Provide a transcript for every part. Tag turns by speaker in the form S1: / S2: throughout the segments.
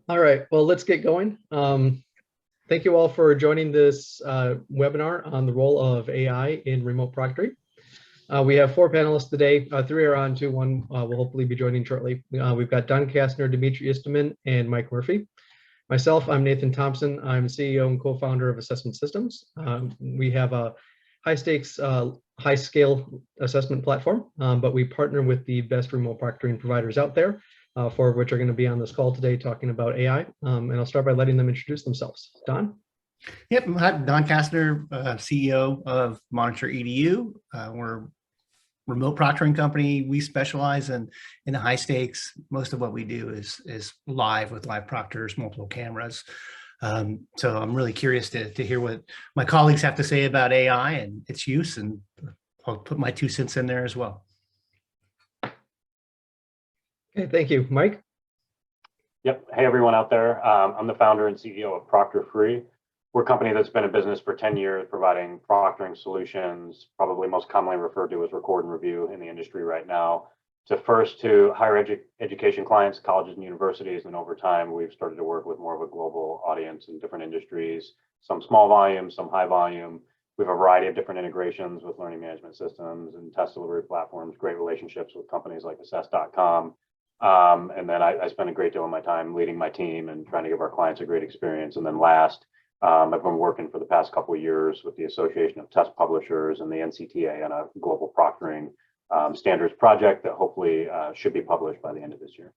S1: All right, well, let's get going. Thank you all for joining this webinar on the role of AI in remote proctoring. We have four panelists today. Three are on, one will hopefully be joining shortly. We've got Don Kastner, Dimitri Istomin, and Mike Murphy. Myself, I'm Nathan Thompson. I'm CEO and co-founder of Assessment Systems. We have a high-stakes, high-scale assessment platform, but we partner with the best remote proctoring providers out there, four of which are going to be on this call today talking about AI. And I'll start by letting them introduce themselves. Don?
S2: Yep, I'm Don Kastner, CEO of Monitor EDU. We're a remote proctoring company. We specialize in the high stakes. Most of what we do is live with live proctors, multiple cameras. So I'm really curious to hear what my colleagues have to say about AI and its use, and I'll put my 2 cents in there as well.
S1: Okay, thank you. Mike?
S3: Yep. Hey, everyone out there. I'm the founder and CEO of Proctor Free. We're a company that's been in business for 10 years, providing proctoring solutions, probably most commonly referred to as record and review in the industry right now, to higher education clients, colleges and universities. And over time, we've started to work with more of a global audience in different industries, some small volume, some high volume. We have a variety of different integrations with learning management systems and test delivery platforms, great relationships with companies like assess.com. And then I spend a great deal of my time leading my team and trying to give our clients a great experience. And then last, I've been working for the past couple of years with the Association of Test Publishers and the NCTA on a global proctoring standards project that hopefully should be published by the end of this year.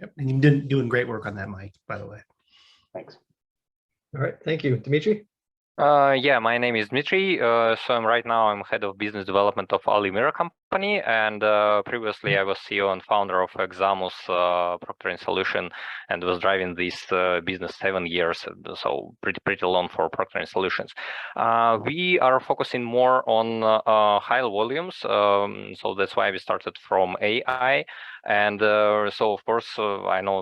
S2: Yep, and you've been doing great work on that, Mike, by the way.
S3: Thanks.
S1: All right, thank you. Dimitri?
S4: Yeah, my name is Dmitry. Right now I'm head of business development of Ali Mirror company, and previously I was CEO and founder of Examus proctoring solution, and was driving this business 7 years, so pretty long for proctoring solutions. We are focusing more on high volumes, so that's why we started from AI. And so of course I know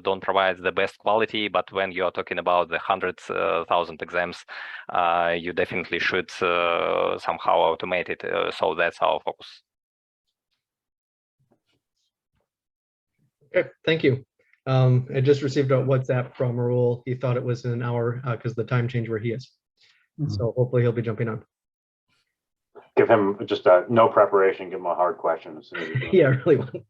S4: don't provide the best quality, but when you are talking about the 100,000 exams, you definitely should somehow automate it. So that's our focus.
S1: Okay, thank you. I just received a WhatsApp from Raúl. He thought it was in an hour because the time change where he is. So hopefully he'll be jumping on.
S3: Give him just no preparation, give him a hard question as soon as you
S1: Yeah, really want.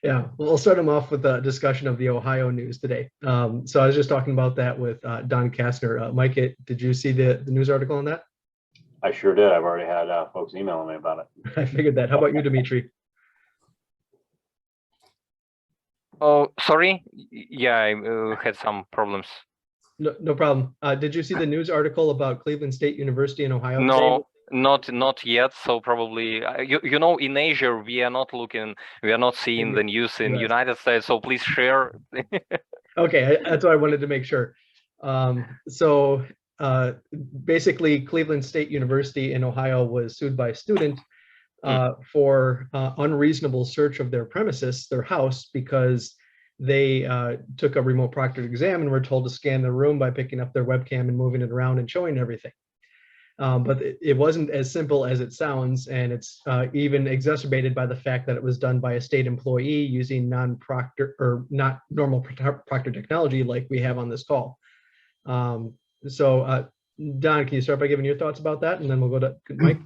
S1: Yeah, we'll start him off with a discussion of the Ohio news today. So I was just talking about that with Don Kastner. Mike, did you see the news article on that?
S3: I sure did. I've already had folks emailing me about it.
S1: I figured that. How about you, Dimitri?
S4: Oh, sorry. Yeah, I had some problems.
S1: No problem. Did you see the news article about Cleveland State University in Ohio?
S4: No. Not yet. So probably you know, in Asia we are not seeing the news in United States. So please share.
S1: Okay, that's what I wanted to make sure. So basically, Cleveland State University in Ohio was sued by a student for unreasonable search of their premises, their house, because they took a remote proctored exam and were told to scan the room by picking up their webcam and moving it around and showing everything. But it wasn't as simple as it sounds, and it's even exacerbated by the fact that it was done by a state employee using non-proctor or not normal proctor technology like we have on this call. Don, can you start by giving your thoughts about that, and then we'll go to Mike?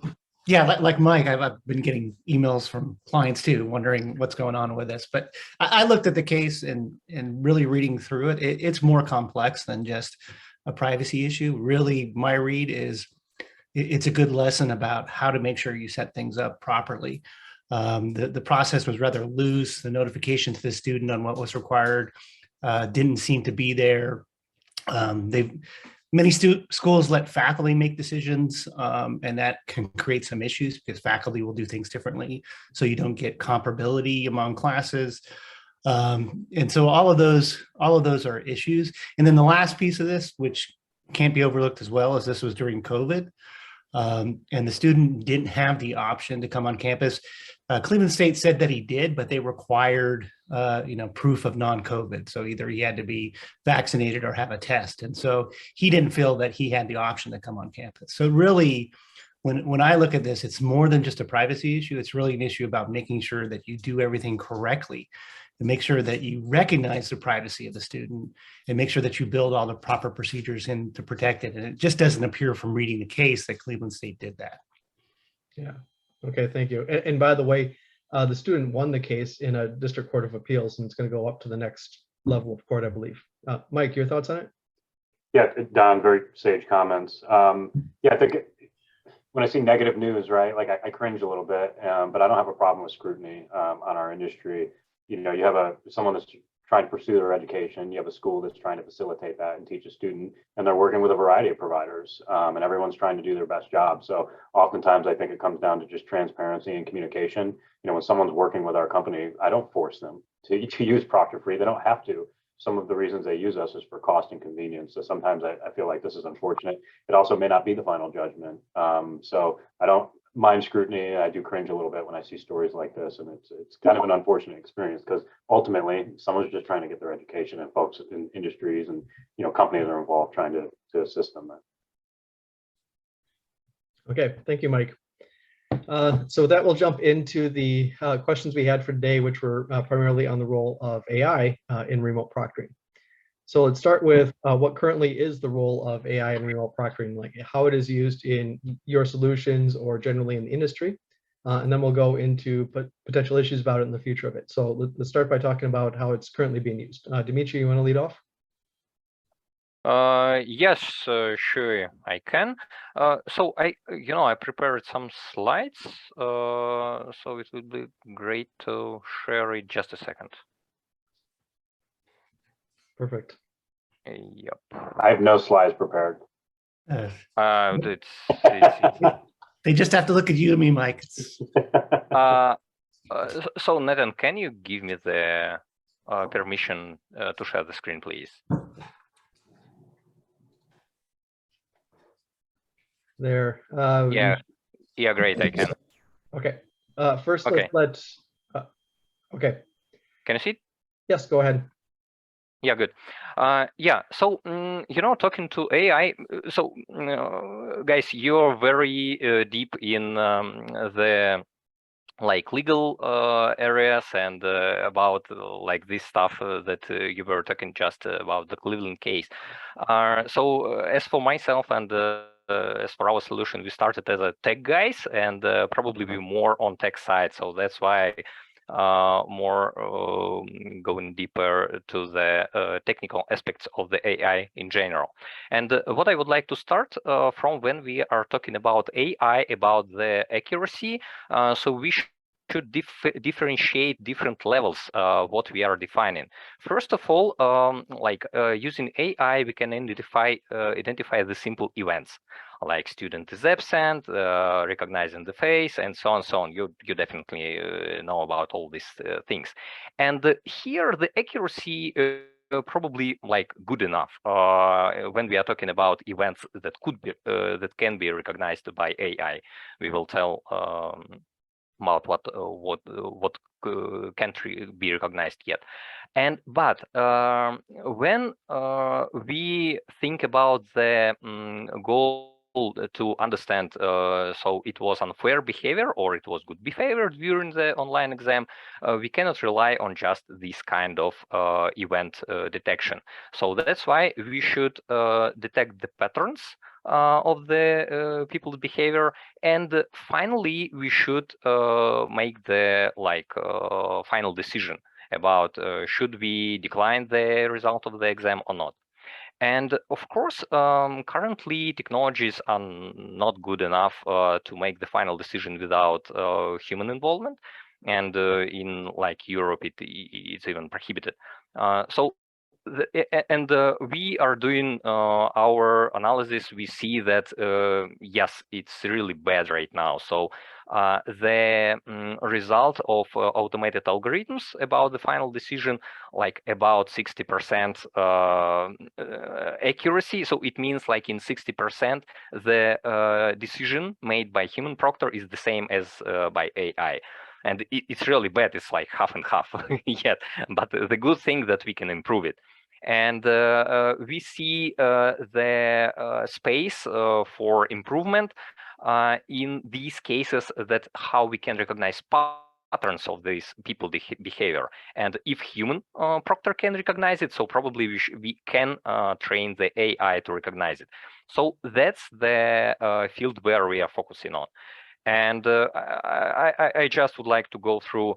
S2: Yeah, like Mike, I've been getting emails from clients too, wondering what's going on with this. But I looked at the case and really reading through it, it's more complex than just a privacy issue. Really, my read is it's a good lesson about how to make sure you set things up properly. The process was rather loose. The notification to the student on what was required didn't seem to be there. Many schools let faculty make decisions, and that can create some issues because faculty will do things differently. So you don't get comparability among classes. And so all of those are issues. And then the last piece of this, which can't be overlooked as well, is this was during COVID. And the student didn't have the option to come on campus. Cleveland State said that he did, but they required, proof of non-COVID. So either he had to be vaccinated or have a test. And so he didn't feel that he had the option to come on campus. So really, when I look at this, it's more than just a privacy issue. It's really an issue about making sure that you do everything correctly. and make sure that you recognize the privacy of the student and make sure that you build all the proper procedures in to protect it. And it just doesn't appear from reading the case that Cleveland State did that.
S1: Yeah. Okay, thank you. And by the way, the student won the case in a district court of appeals, and it's going to go up to the next level of court, I believe. Mike, your thoughts on it?
S3: Yeah, Don, very sage comments. Yeah, I think when I see negative news, right, like I cringe a little bit, but I don't have a problem with scrutiny on our industry. You know, you have someone that's trying to pursue their education. You have a school that's trying to facilitate that and teach a student, and they're working with a variety of providers, and everyone's trying to do their best job. So oftentimes I think it comes down to just transparency and communication. You know, when someone's working with our company, I don't force them to use Proctor Free. They don't have to. Some of the reasons they use us is for cost and convenience. So sometimes I feel like this is unfortunate. It also may not be the final judgment. So I don't mind scrutiny. I do cringe a little bit when I see stories like this, and it's kind of an unfortunate experience because ultimately someone's just trying to get their education, and folks in industries and companies are involved trying to assist them.
S1: Okay, thank you, Mike. So that will jump into the questions we had for today, which were primarily on the role of AI in remote proctoring. So let's start with what currently is the role of AI in remote proctoring, like how it is used in your solutions or generally in the industry. And then we'll go into potential issues about it in the future of it. So let's start by talking about how it's currently being used. Dimitri, you want to lead off?
S4: Yes, sure, I can. So I prepared some slides, so it would be great to share it. Just a second.
S1: Perfect.
S4: Yep.
S3: I have no slides prepared.
S2: They just have to look at you and me, Mike.
S4: So Nathan, can you give me the permission to share the screen, please?
S1: There.
S4: Yeah, great, I can.
S1: Okay. First,
S4: okay.
S1: Okay.
S4: Can you see it?
S1: Yes, go ahead.
S4: Yeah, good. Yeah, so, talking to AI, so, guys, you're very deep in the legal areas and about this stuff that you were talking just about the Cleveland case. So as for myself and as for our solution, we started as a tech guys and probably be more on tech side. So that's why more going deeper to the technical aspects of the AI in general. And what I would like to start from when we are talking about AI, about the accuracy, so we should differentiate different levels what we are defining. First of all, using AI, we can identify the simple events like student is absent, recognizing the face, and so on, so on. You definitely know about all these things. And here the accuracy probably good enough when we are talking about events that could be that can be recognized by AI. We will tell about what can't be recognized yet. But when we think about the goal to understand, so it was unfair behavior or it was good behavior during the online exam, we cannot rely on just this kind of event detection. So that's why we should detect the patterns of the people's behavior, and finally we should make the final decision about should we decline the result of the exam or not. And of course, currently technologies are not good enough to make the final decision without human involvement, and in Europe it's even prohibited. We are doing our analysis. We see that yes, it's really bad right now. So the result of automated algorithms about the final decision, about 60% accuracy. So it means in 60% the decision made by human proctor is the same as by AI. And it's really bad. It's half and half yet. But the good thing that we can improve it. And we see the space for improvement in these cases, that how we can recognize patterns of these people behavior. And if human proctor can recognize it, so probably we can train the AI to recognize it. So that's the field where we are focusing on. And I just would like to go through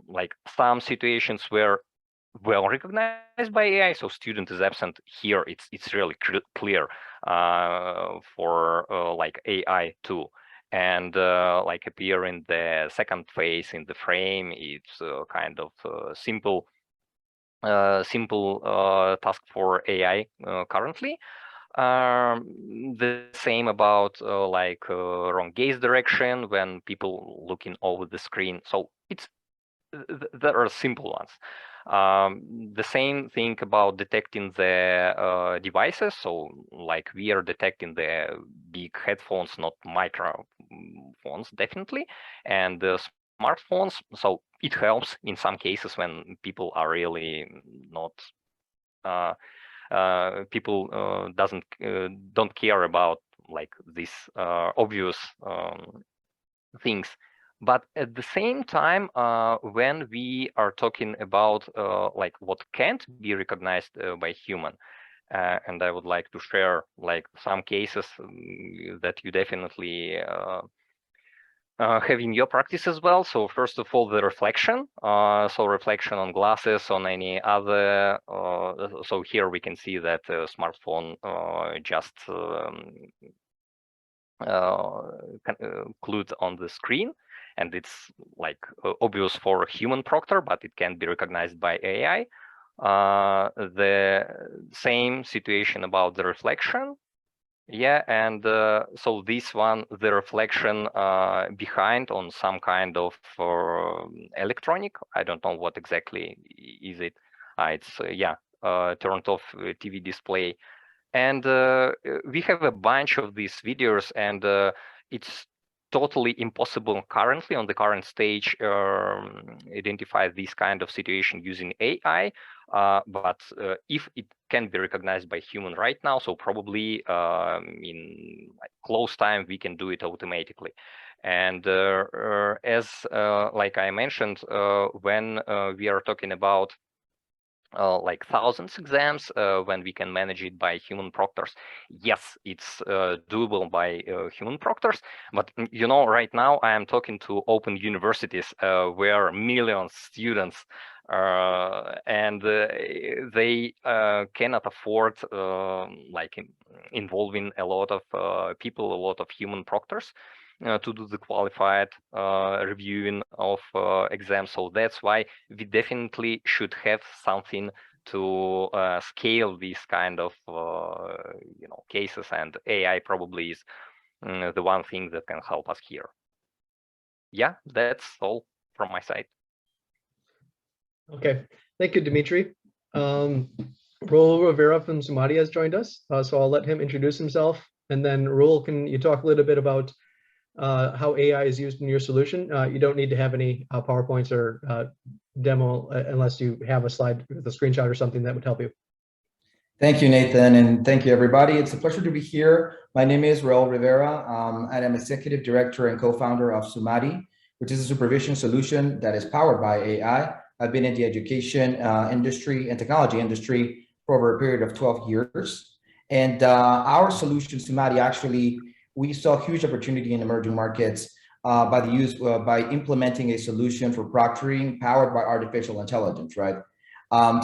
S4: like some situations where well recognized by AI. So student is absent here. It's really clear for like AI too. And like appear in the second phase in the frame. It's kind of simple task for AI currently. The same about like wrong gaze direction when people looking over the screen. So it's there are simple ones. The same thing about detecting the devices. So like we are detecting the big headphones, not microphones, definitely, and the smartphones. So it helps in some cases when people are really not people don't care about like these obvious things. But at the same time, when we are talking about like what can't be recognized by human, and I would like to share like some cases that you definitely have in your practice as well. So first of all, the reflection. So reflection on glasses, on any other. So here we can see that smartphone just glued on the screen, and it's like obvious for a human proctor, but it can be recognized by AI. The same situation about the reflection. Yeah, and so this one, the reflection behind on some kind of electronic, I don't know what exactly is it. It's yeah, turned off TV display. And we have a bunch of these videos, and it's totally impossible currently on the current stage identify this kind of situation using AI. But if it can be recognized by human right now, so probably in like close time we can do it automatically. And as like I mentioned, when we are talking about like thousands exams, when we can manage it by human proctors, yes, it's doable by human proctors. But you know, right now I am talking to open universities where millions students and they cannot afford like involving a lot of people, a lot of human proctors to do the qualified reviewing of exams. So that's why we definitely should have something to scale these kind of you know, cases, and AI probably is the one thing that can help us here. Yeah, that's all from my side.
S1: Okay, thank you, Dmitry. Raúl Rivera from SUMADI has joined us, so I'll let him introduce himself, and then Raúl, can you talk a little bit about how AI is used in your solution? You don't need to have any PowerPoints or demo unless you have a slide with a screenshot or something that would help you.
S5: Thank you, Nathan, and thank you, everybody. It's a pleasure to be here. My name is Raúl Rivera, and I'm Executive Director and co-founder of SUMADI, which is a supervision solution that is powered by AI. I've been in the education industry and technology industry for over a period of 12 years. And our solution, SUMADI, actually, we saw huge opportunity in emerging markets by implementing a solution for proctoring powered by artificial intelligence, right?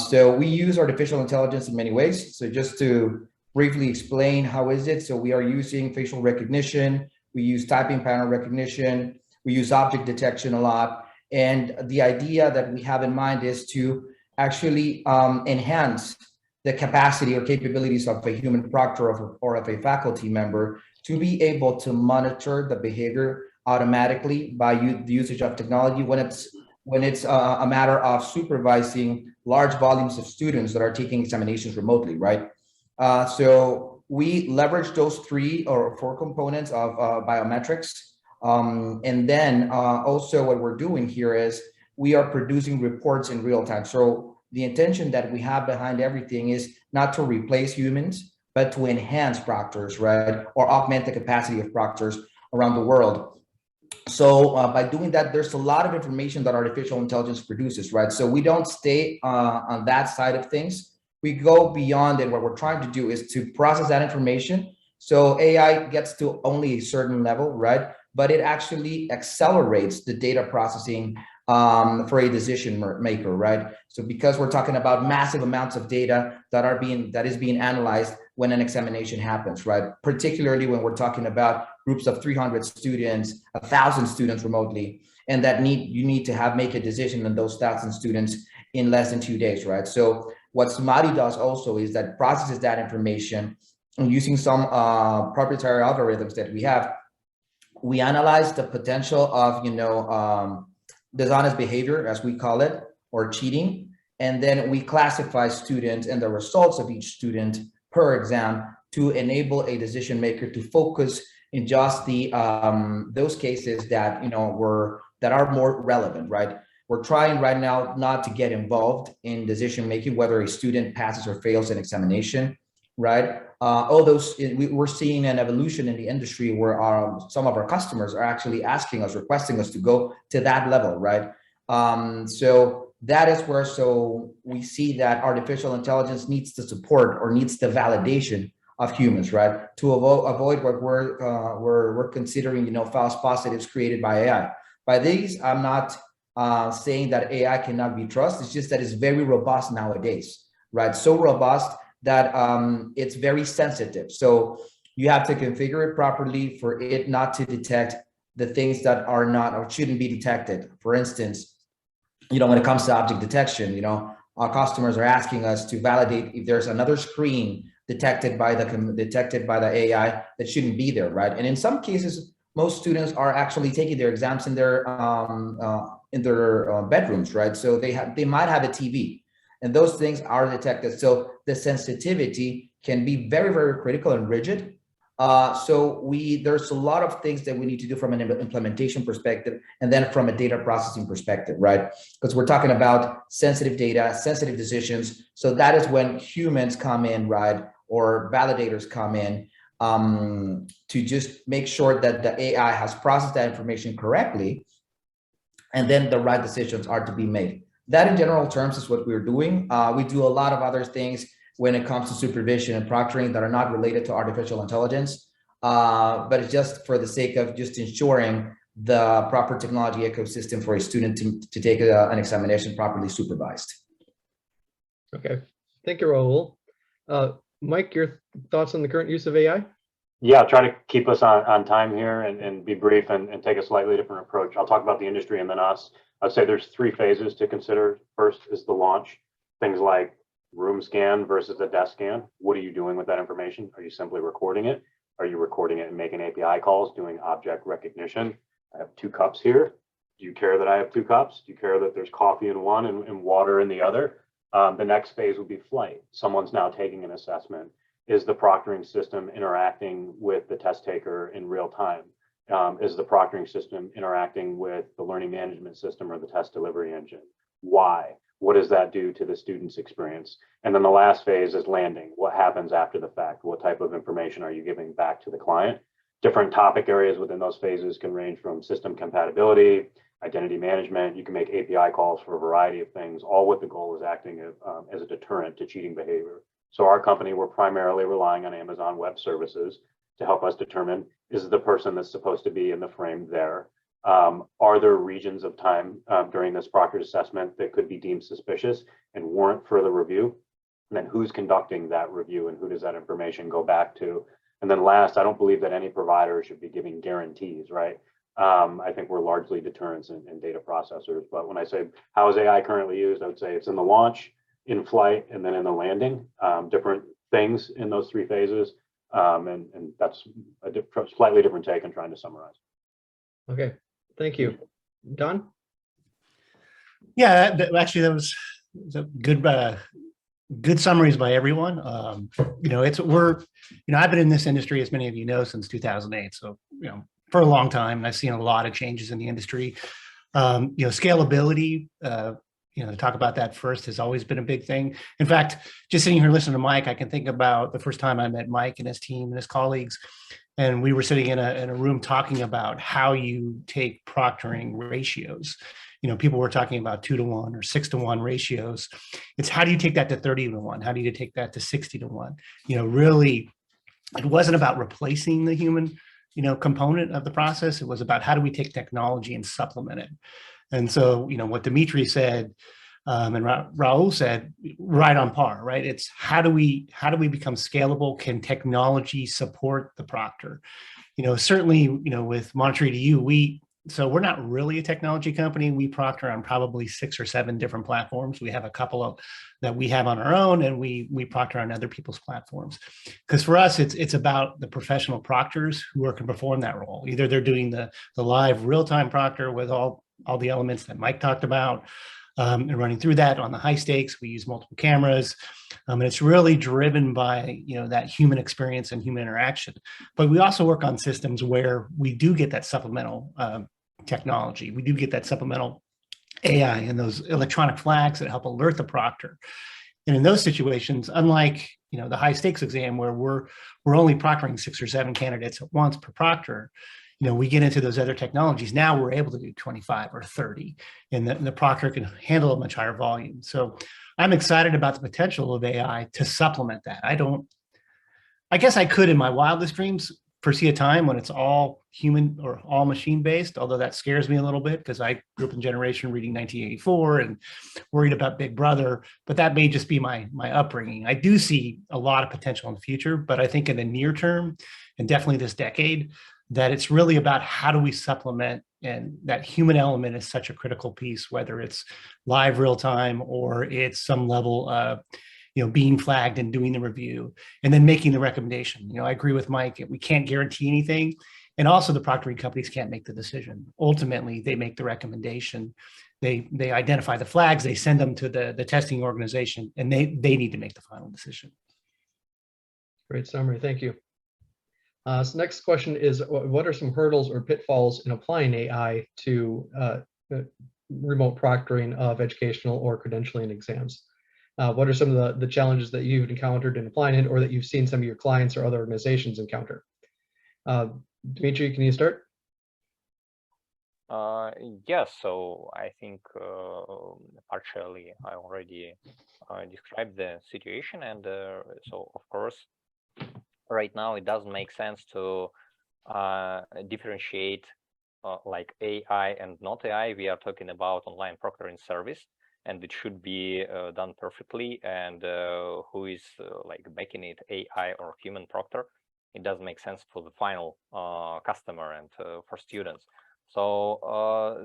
S5: So we use artificial intelligence in many ways. So just to briefly explain how is it, so we are using facial recognition, we use typing pattern recognition, we use object detection a lot. And the idea that we have in mind is to actually enhance the capacity or capabilities of a human proctor or of a faculty member to be able to monitor the behavior automatically by the usage of technology when it's a matter of supervising large volumes of students that are taking examinations remotely, right? So we leverage those 3 or 4 components of biometrics. And then also what we're doing here is we are producing reports in real time. So the intention that we have behind everything is not to replace humans, but to enhance proctors, right? Or augment the capacity of proctors around the world. So by doing that, there's a lot of information that artificial intelligence produces, right? So we don't stay on that side of things. We go beyond it. What we're trying to do is to process that information. So AI gets to only a certain level, right? But it actually accelerates the data processing for a decision maker, right? So because we're talking about massive amounts of data that is being analyzed when an examination happens, right? Particularly when we're talking about groups of 300 students, 1,000 students remotely, and that you need to make a decision on those 1,000 students in less than 2 days, right? So what SUMADI does also is that processes that information, and using some proprietary algorithms that we have, we analyze the potential of, dishonest behavior, as we call it, or cheating. And then we classify students and the results of each student per exam to enable a decision maker to focus in just those cases that, that are more relevant, right? We're trying right now not to get involved in decision making, whether a student passes or fails an examination, right? All those, we're seeing an evolution in the industry where some of our customers are actually asking us, requesting us to go to that level, right? So that is where, we see that artificial intelligence needs the support or needs the validation of humans, right? To avoid what we're considering, false positives created by AI. By these, I'm not saying that AI cannot be trusted. It's just that it's very robust nowadays, right? So robust that it's very sensitive. So you have to configure it properly for it not to detect the things that are not or shouldn't be detected. For instance, when it comes to object detection, our customers are asking us to validate if there's another screen detected by the AI that shouldn't be there, right? And in some cases, most students are actually taking their exams in their bedrooms, right? So they might have a TV, and those things are detected. So the sensitivity can be very, very critical and rigid. There's a lot of things that we need to do from an implementation perspective, and then from a data processing perspective, right? Because we're talking about sensitive data, sensitive decisions. So that is when humans come in, right? Or validators come in to just make sure that the AI has processed that information correctly, and then the right decisions are to be made. That in general terms is what we're doing. We do a lot of other things when it comes to supervision and proctoring that are not related to artificial intelligence, but it's just for the sake of just ensuring the proper technology ecosystem for a student to take an examination properly supervised.
S1: Okay, thank you, Raul. Mike, your thoughts on the current use of AI?
S3: Yeah, I'll try to keep us on time here and be brief and take a slightly different approach. I'll talk about the industry and then us. I'd say there's 3 phases to consider. First is the launch, things like room scan versus a desk scan. What are you doing with that information? Are you simply recording it? Are you recording it and making API calls, doing object recognition? I have 2 cups here. Do you care that I have 2 cups? Do you care that there's coffee in one and water in the other? The next phase would be flight. Someone's now taking an assessment. Is the proctoring system interacting with the test taker in real time? Is the proctoring system interacting with the learning management system or the test delivery engine? Why? What does that do to the student's experience? And then the last phase is landing. What happens after the fact? What type of information are you giving back to the client? Different topic areas within those phases can range from system compatibility, identity management. You can make API calls for a variety of things, all with the goal is acting as a deterrent to cheating behavior. So our company, we're primarily relying on Amazon Web Services to help us determine, is the person that's supposed to be in the frame there? Are there regions of time during this proctored assessment that could be deemed suspicious and warrant further review? And then who's conducting that review and who does that information go back to? And then last, I don't believe that any provider should be giving guarantees, right? I think we're largely deterrents and data processors. But when I say how is AI currently used, I would say it's in the launch, in flight, and then in the landing, different things in those 3 phases. And that's a slightly different take on trying to summarize.
S1: Okay, thank you. Don?
S2: Yeah, actually, that was a good summaries by everyone. I've been in this industry, as many of you know, since 2008. So, for a long time, and I've seen a lot of changes in the industry. Scalability, to talk about that first has always been a big thing. In fact, just sitting here listening to Mike, I can think about the first time I met Mike and his team and his colleagues. and we were sitting in a room talking about how you take proctoring ratios. People were talking about 2-to-1 or 6-to-1 ratios. It's how do you take that to 30-to-1? How do you take that to 60-to-1? Really, it wasn't about replacing the human, component of the process. It was about how do we take technology and supplement it. And so, what Dimitri said, and Raúl said, right on par, right? It's how do we become scalable? Can technology support the proctor? Certainly, with Monterey2U, so we're not really a technology company. We proctor on probably 6 or 7 different platforms. We have a couple of that we have on our own, and we proctor on other people's platforms. Because for us, it's about the professional proctors who can perform that role. Either they're doing the live real-time proctor with all the elements that Mike talked about, and running through that on the high stakes. We use multiple cameras, and it's really driven by that human experience and human interaction. But we also work on systems where we do get that supplemental technology. We do get that supplemental AI and those electronic flags that help alert the proctor. And in those situations, unlike the high stakes exam where we're only proctoring 6 or 7 candidates at once per proctor, we get into those other technologies. Now we're able to do 25 or 30, and the proctor can handle a much higher volume. So I'm excited about the potential of AI to supplement that. I guess I could in my wildest dreams foresee a time when it's all human or all machine based, although that scares me a little bit because I grew up in generation reading 1984 and worried about Big Brother, but that may just be my upbringing. I do see a lot of potential in the future, but I think in the near term, and definitely this decade, that it's really about how do we supplement, and that human element is such a critical piece, whether it's live real time or it's some level of being flagged and doing the review and then making the recommendation. I agree with Mike, we can't guarantee anything. And also the proctoring companies can't make the decision. Ultimately, they make the recommendation. They identify the flags, they send them to the testing organization, and they need to make the final decision.
S1: Great summary, thank you. So next question is, what are some hurdles or pitfalls in applying AI to remote proctoring of educational or credentialing exams? What are some of the challenges that you've encountered in applying it, or that you've seen some of your clients or other organizations encounter? Dimitri, can you start?
S4: Yes, so I think partially I already described the situation, and so of course, right now it doesn't make sense to differentiate like AI and not AI. We are talking about online proctoring service, and it should be done perfectly. And who is like making it, AI or human proctor? It doesn't make sense for the final customer and for students. So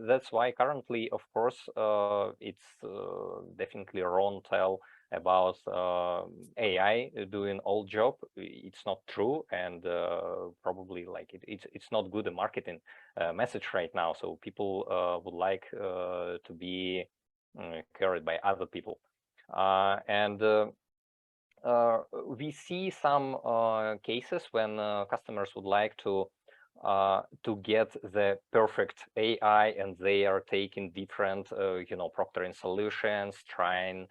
S4: that's why currently, of course, it's definitely wrong tell about AI doing all job. It's not true, and probably like it's not good a marketing message right now. So people would like to be carried by other people, and we see some cases when customers would like to get the perfect AI, and they are taking different proctoring solutions, trying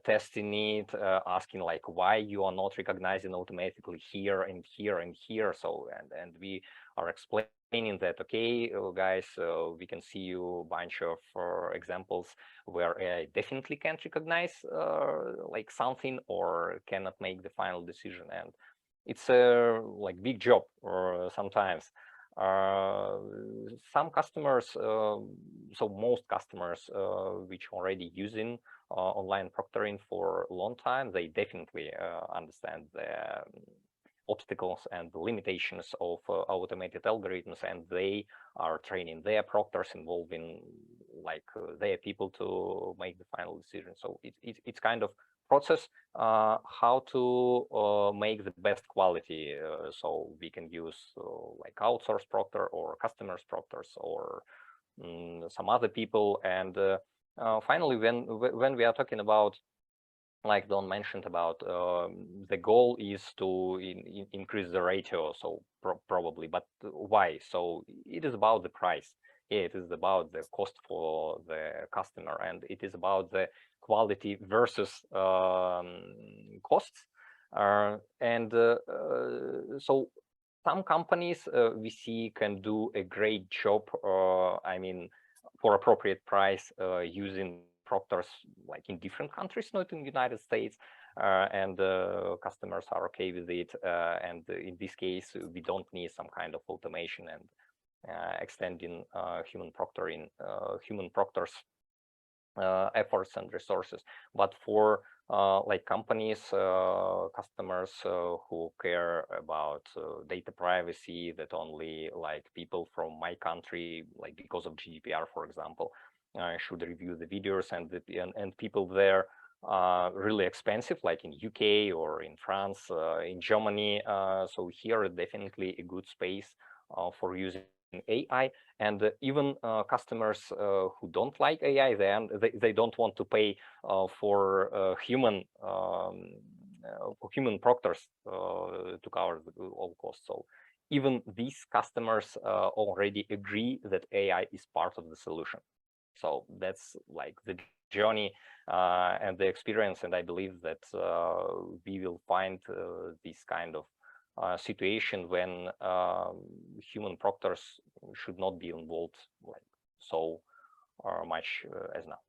S4: testing it, asking like why you are not recognizing automatically here and here and here. So and we are explaining that, okay, guys, we can see you a bunch of examples where AI definitely can't recognize like something or cannot make the final decision, and it's a like big job or sometimes. Some customers, so most customers which already using online proctoring for a long time, they definitely understand the obstacles and the limitations of automated algorithms, and they are training their proctors, involving like their people to make the final decision. So it's kind of process how to make the best quality, so we can use like outsourced proctor or customers proctors or some other people. And finally, when we are talking about, like Don mentioned about, the goal is to increase the ratio, so probably, but why? So it is about the price. It is about the cost for the customer, and it is about the quality versus costs. So some companies we see can do a great job, I mean, for appropriate price using proctors like in different countries, not in the United States, and customers are okay with it. And in this case, we don't need some kind of automation and extending human proctors efforts and resources. But for like companies, customers who care about data privacy, that only like people from my country, like because of GDPR, for example, should review the videos, and people there really expensive, like in UK or in France, in Germany. So here definitely a good space for using AI. And even customers who don't like AI, then they don't want to pay for human proctors to cover all costs. So even these customers already agree that AI is part of the solution. So that's like the journey and the experience, and I believe that we will find this kind of situation when human proctors should not be involved like so much as now.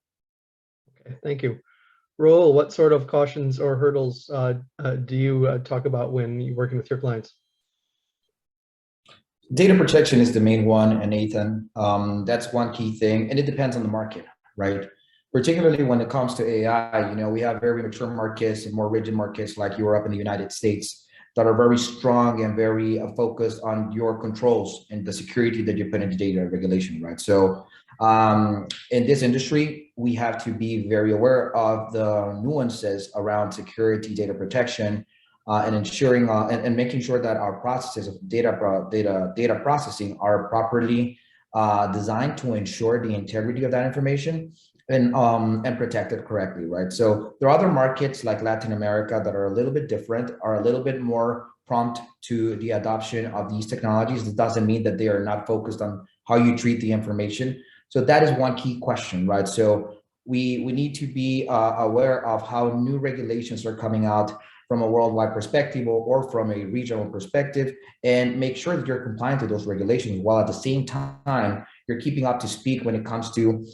S1: Okay, thank you. Raúl, what sort of cautions or hurdles do you talk about when you're working with your clients?
S5: Data protection is the main one, and Nathan, that's one key thing, and it depends on the market, right? Particularly when it comes to AI, you know, we have very mature markets and more rigid markets like Europe and the United States that are very strong and very focused on your controls and the security that you put into data regulation, right? So in this industry, we have to be very aware of the nuances around security, data protection, and ensuring and making sure that our processes of data processing are properly designed to ensure the integrity of that information and protect it correctly, right? So there are other markets like Latin America that are a little bit different, are a little bit more prompt to the adoption of these technologies. It doesn't mean that they are not focused on how you treat the information. So that is one key question, right? So we need to be aware of how new regulations are coming out from a worldwide perspective or from a regional perspective, and make sure that you're compliant to those regulations while at the same time you're keeping up to speed when it comes to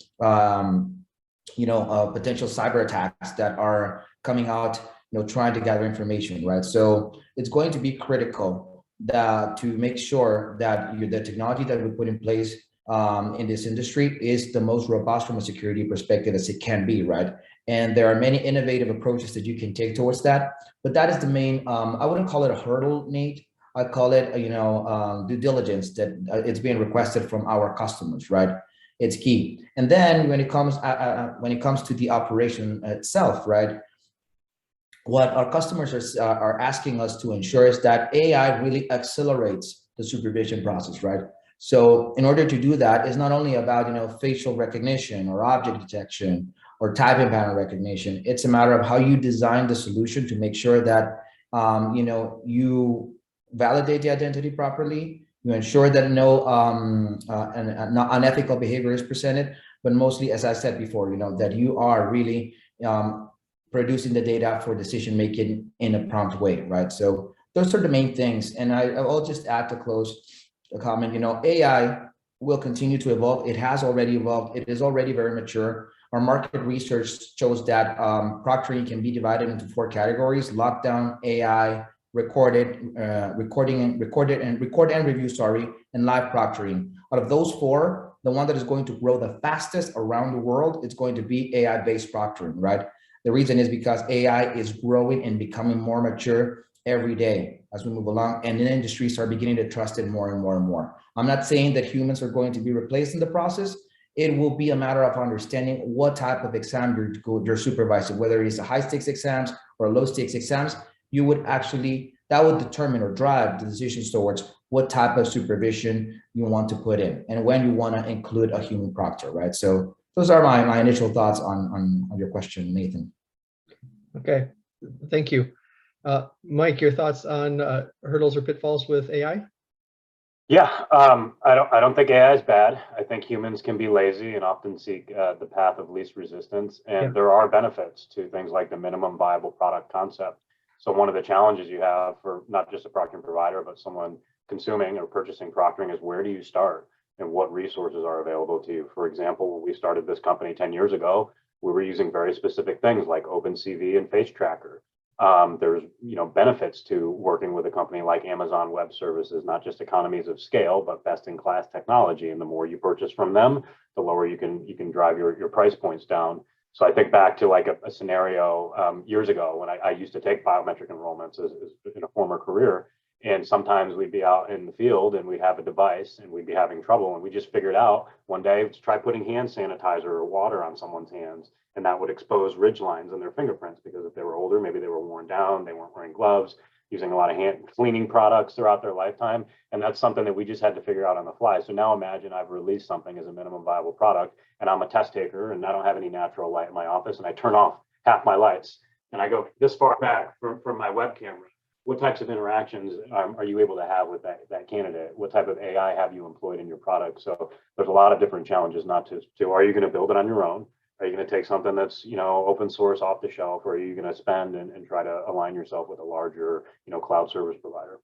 S5: potential cyber attacks that are coming out, trying to gather information, right? So it's going to be critical to make sure that the technology that we put in place in this industry is the most robust from a security perspective as it can be, right? And there are many innovative approaches that you can take towards that, but that is the main, I wouldn't call it a hurdle, Nate. I call it, due diligence that it's being requested from our customers, right? It's key. And then when it comes to the operation itself, right? What our customers are asking us to ensure is that AI really accelerates the supervision process, right? So in order to do that, it's not only about, facial recognition or object detection or typing pattern recognition. It's a matter of how you design the solution to make sure that, you validate the identity properly, you ensure that no unethical behavior is presented, but mostly, as I said before, that you are really producing the data for decision making in a prompt way, right? So those are the main things. And I'll just add to close a comment. AI will continue to evolve. It has already evolved. It is already very mature. Our market research shows that proctoring can be divided into 4 categories: lockdown, AI, record and review, and live proctoring. Out of those 4, the one that is going to grow the fastest around the world, it's going to be AI-based proctoring, right? The reason is because AI is growing and becoming more mature every day as we move along, and the industries are beginning to trust it more and more and more. I'm not saying that humans are going to be replaced in the process. It will be a matter of understanding what type of exam you're supervising, whether it's a high-stakes exams or low-stakes exams. That would determine or drive the decisions towards what type of supervision you want to put in and when you want to include a human proctor, right? So those are my initial thoughts on your question, Nathan.
S1: Okay, thank you. Mike, your thoughts on hurdles or pitfalls with AI?
S3: Yeah, I don't think AI is bad. I think humans can be lazy and often seek the path of least resistance. And there are benefits to things like the minimum viable product concept. So one of the challenges you have for not just a proctoring provider, but someone consuming or purchasing proctoring is where do you start and what resources are available to you. For example, when we started this company 10 years ago, we were using very specific things like OpenCV and Face Tracker. There's benefits to working with a company like Amazon Web Services, not just economies of scale, but best-in-class technology. And the more you purchase from them, the lower you can drive your price points down. So I think back to like a scenario years ago when I used to take biometric enrollments as in a former career. And sometimes we'd be out in the field and we'd have a device and we'd be having trouble. And we just figured out one day to try putting hand sanitizer or water on someone's hands. And that would expose ridge lines in their fingerprints because if they were older, maybe they were worn down, they weren't wearing gloves, using a lot of hand cleaning products throughout their lifetime. And that's something that we just had to figure out on the fly. So now imagine I've released something as a minimum viable product and I'm a test taker and I don't have any natural light in my office and I turn off half my lights and I go this far back from my web camera. What types of interactions are you able to have with that candidate? What type of AI have you employed in your product? So there's a lot of different challenges not to are you going to build it on your own? Are you going to take something that's, open source off the shelf, or are you going to spend and try to align yourself with a larger, cloud service provider?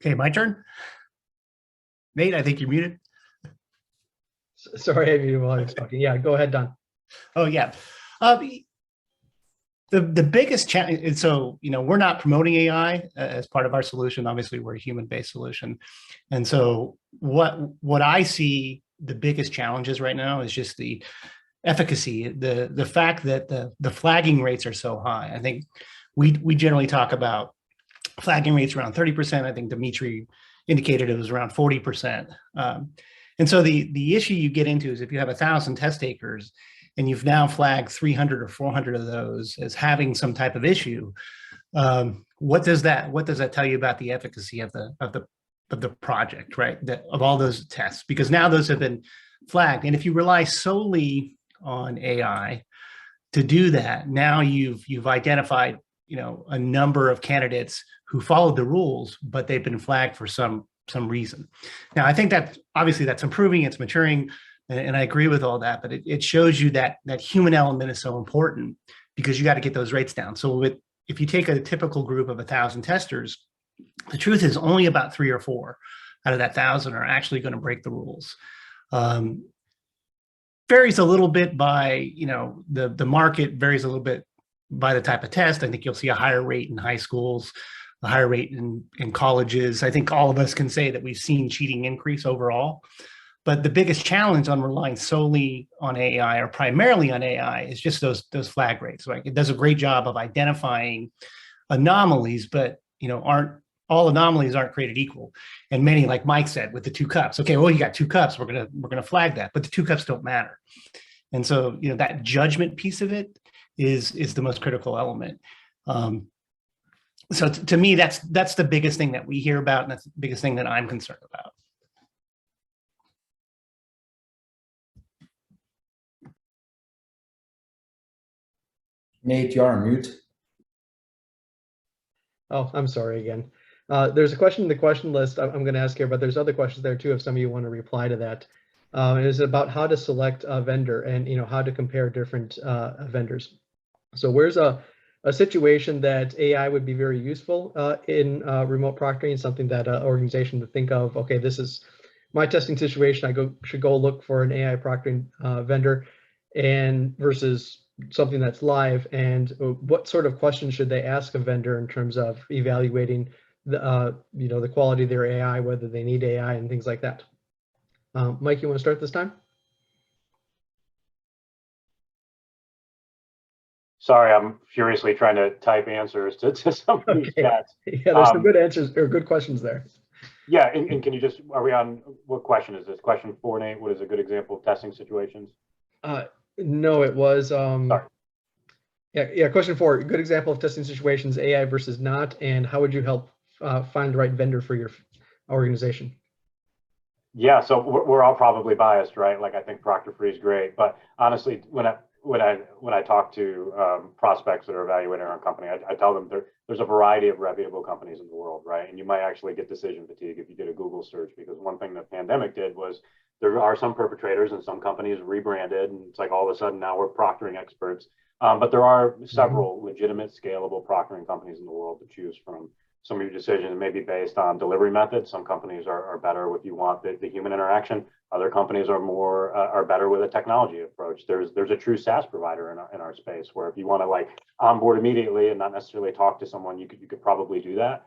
S2: Okay, my turn. Nate, I think you're muted.
S1: Sorry, I muted while I was talking. Yeah, go ahead, Don.
S2: Oh, yeah. The biggest challenge, and so, we're not promoting AI as part of our solution. Obviously, we're a human-based solution. And so what I see the biggest challenges right now is just the efficacy, the fact that the flagging rates are so high. I think we generally talk about flagging rates around 30%. I think Dimitri indicated it was around 40%. And so the issue you get into is if you have 1,000 test takers and you've now flagged 300 or 400 of those as having some type of issue, what does that tell you about the efficacy of the project, right? Of all those tests, because now those have been flagged. And if you rely solely on AI to do that, now you've identified a number of candidates who followed the rules, but they've been flagged for some reason. Now, I think that obviously that's improving, it's maturing, and I agree with all that, but it shows you that human element is so important because you got to get those rates down. So if you take a typical group of 1,000 testers, the truth is only about 3 or 4 out of that 1,000 are actually going to break the rules. Varies a little bit by, the market varies a little bit by the type of test. I think you'll see a higher rate in high schools, a higher rate in colleges. I think all of us can say that we've seen cheating increase overall. But the biggest challenge on relying solely on AI or primarily on AI is just those flag rates. Like it does a great job of identifying anomalies, but all anomalies aren't created equal. And many, like Mike said, with the 2 cups. Okay, well, you got 2 cups. We're gonna flag that, but the 2 cups don't matter. And so that judgment piece of it is the most critical element. So to me, that's the biggest thing that we hear about, and that's the biggest thing that I'm concerned about.
S5: Nate, you're on mute.
S1: Oh, I'm sorry again. There's a question in the question list I'm going to ask here, but there's other questions there too if some of you want to reply to that. It is about how to select a vendor and how to compare different vendors. So where's a situation that AI would be very useful in remote proctoring, something that an organization would think of, okay, this is my testing situation, I should go look for an AI proctoring vendor, and versus something that's live, and what sort of questions should they ask a vendor in terms of evaluating the the quality of their AI, whether they need AI and things like that. Mike, you want to start this time?
S3: Sorry, I'm furiously trying to type answers to some of these chats.
S1: Yeah, there's some good answers or good questions there.
S3: Yeah, and can you are we on, what question is this? Question 4, Nate, what is a good example of testing situations?
S1: No, it was,
S3: Sorry.
S1: Yeah, question 4, good example of testing situations, AI versus not, and how would you help find the right vendor for your organization?
S3: Yeah, so we're all probably biased, right? Like I think Proctor Free is great, but honestly, when I talk to prospects that are evaluating our company, I tell them there's a variety of reputable companies in the world, right? And you might actually get decision fatigue if you did a Google search, because one thing the pandemic did was There are some perpetrators, and some companies rebranded, and it's like all of a sudden now we're proctoring experts. But there are several legitimate, scalable proctoring companies in the world to choose from. Some of your decisions may be based on delivery methods. Some companies are better if you want the human interaction. Other companies are better with a technology approach. There's a true SaaS provider in our space where if you want to like onboard immediately and not necessarily talk to someone, you could probably do that.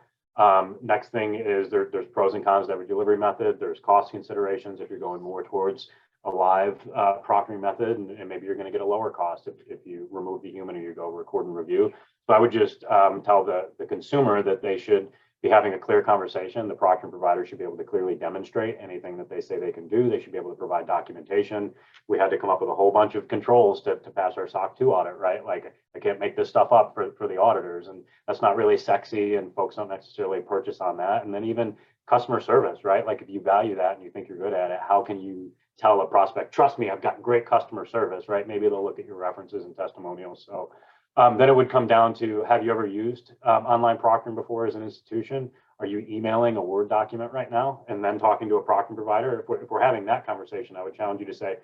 S3: Next thing is there's pros and cons to every delivery method. There's cost considerations if you're going more towards a live proctoring method, and maybe you're going to get a lower cost if you remove the human or you go record and review. So I would just tell the consumer that they should be having a clear conversation. The proctoring provider should be able to clearly demonstrate anything that they say they can do. They should be able to provide documentation. We had to come up with a whole bunch of controls to pass our SOC 2 audit, right? Like I can't make this stuff up for the auditors, and that's not really sexy, and folks don't necessarily purchase on that. And then even customer service, right? Like if you value that and you think you're good at it, how can you tell a prospect, trust me, I've got great customer service, right? Maybe they'll look at your references and testimonials. So then it would come down to, have you ever used online proctoring before as an institution? Are you emailing a Word document right now and then talking to a proctoring provider? If we're having that conversation, I would challenge you to say,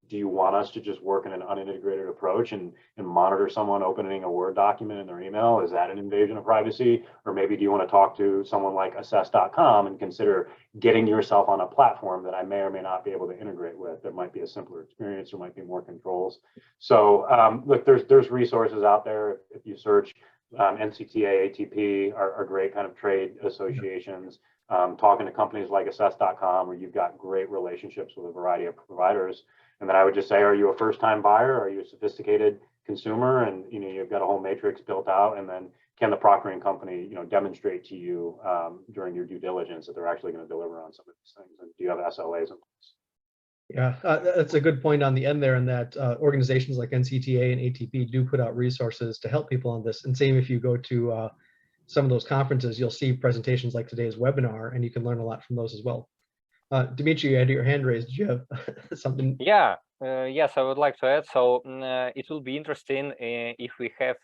S3: do you want us to just work in an unintegrated approach and monitor someone opening a Word document in their email? Is that an invasion of privacy? Or maybe do you want to talk to someone like assess.com and consider getting yourself on a platform that I may or may not be able to integrate with? There might be a simpler experience, there might be more controls. So look, there's resources out there. If you search NCTA, ATP are great kind of trade associations. Talking to companies like assess.com, where you've got great relationships with a variety of providers. And then I would just say, are you a first-time buyer? Are you a sophisticated consumer? And you've got a whole matrix built out. And then can the proctoring company demonstrate to you during your due diligence that they're actually going to deliver on some of these things? And do you have SLAs in place?
S1: Yeah, that's a good point on the end there, and that organizations like NCTA and ATP do put out resources to help people on this. And same if you go to some of those conferences, you'll see presentations like today's webinar, and you can learn a lot from those as well. Dimitri, you had your hand raised. Did you have something?
S4: Yeah, yes, I would like to add. So it will be interesting if we have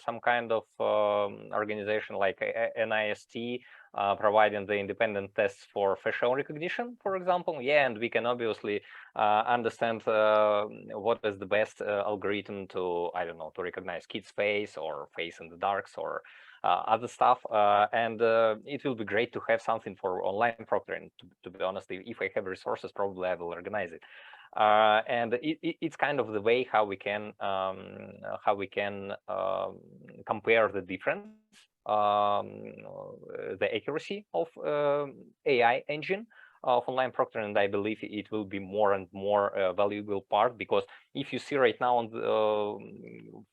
S4: some kind of organization like NIST providing the independent tests for facial recognition, for example. Yeah, and we can obviously understand what is the best algorithm to, I don't know, to recognize kids' face or face in the darks or other stuff, and it will be great to have something for online proctoring. To be honest, if I have resources, probably I will organize it. And it's kind of the way how we can compare the difference, the accuracy of AI engine of online proctoring, and I believe it will be more and more valuable part, because if you see right now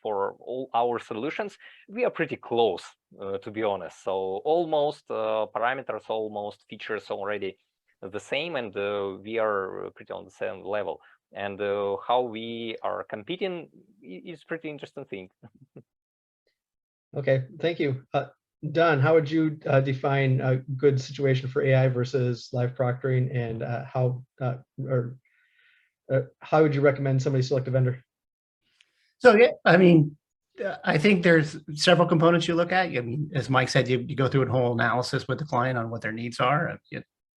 S4: for all our solutions, we are pretty close, to be honest. So almost parameters, almost features already the same, and we are pretty on the same level. And how we are competing is pretty interesting thing.
S1: Okay, thank you. Don, how would you define a good situation for AI versus live proctoring, and how would you recommend somebody select a vendor?
S2: So yeah, I mean, I think there's several components you look at. I mean, as Mike said, you go through a whole analysis with the client on what their needs are.